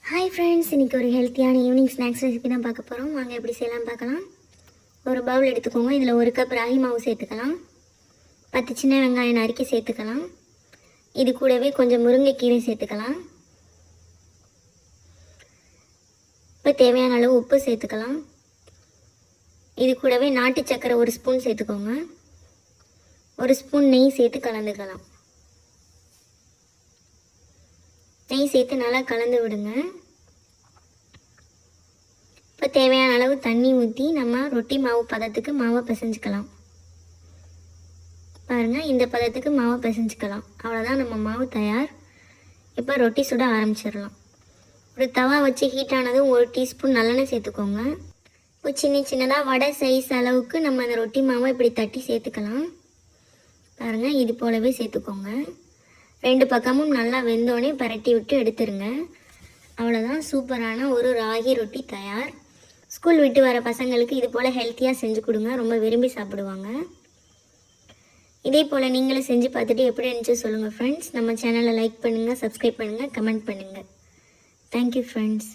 Hi friends, இன்றைக்கி ஒரு ஹெல்த்தியான ஈவினிங் ஸ்நாக்ஸ் ரெசிபி தான் பார்க்க போகிறோம். வாங்க எப்படி செய்யலாம் பார்க்கலாம். ஒரு பவுல் எடுத்துக்கோங்க. இதில் 1 கப் ராகி மாவு சேர்த்துக்கலாம். 10 சின்ன வெங்காயம் நறுக்கி சேர்த்துக்கலாம். இது கூடவே கொஞ்சம் முருங்கைக்கீரை சேர்த்துக்கலாம். இப்போ தேவையான அளவு உப்பு சேர்த்துக்கலாம். இது கூடவே நாட்டு சர்க்கரை 1 ஸ்பூன் சேர்த்துக்கோங்க. 1 ஸ்பூன் நெய் சேர்த்து கலந்துக்கலாம். நெய் சேர்த்து நல்லா கலந்து விடுங்க. இப்போ தேவையான அளவு தண்ணி ஊற்றி நம்ம ரொட்டி மாவு பதத்துக்கு மாவை பிசைஞ்சிக்கலாம். பாருங்கள், இந்த பதத்துக்கு மாவை பிசைஞ்சிக்கலாம். அவ்வளோதான், நம்ம மாவு தயார். இப்போ ரொட்டி சுட ஆரம்பிச்சிடலாம். ஒரு தவா வச்சு ஹீட் ஆனதும் 1 டீஸ்பூன் நல்லெண்ணெய் சேர்த்துக்கோங்க. இப்போ சின்னதாக வடை சைஸ் அளவுக்கு நம்ம அந்த ரொட்டி மாவை இப்படி தட்டி சேர்த்துக்கலாம். பாருங்கள், இது போலவே சேர்த்துக்கோங்க. 2 பக்கமும் நல்லா வெந்தோடனே பரட்டி விட்டு எடுத்துருங்க. அவ்வளோதான், சூப்பரான ஒரு ராகி ரொட்டி தயார். ஸ்கூல் விட்டு வர பசங்களுக்கு இது போல் ஹெல்த்தியாக செஞ்சு கொடுங்க, ரொம்ப விரும்பி சாப்பிடுவாங்க. இதே போல் நீங்களும் செஞ்சு பார்த்துட்டு எப்படி இருந்துச்சு சொல்லுங்கள் ஃப்ரெண்ட்ஸ். நம்ம சேனலை லைக் பண்ணுங்கள், சப்ஸ்கிரைப் பண்ணுங்கள், கமெண்ட் பண்ணுங்கள். Thank you friends.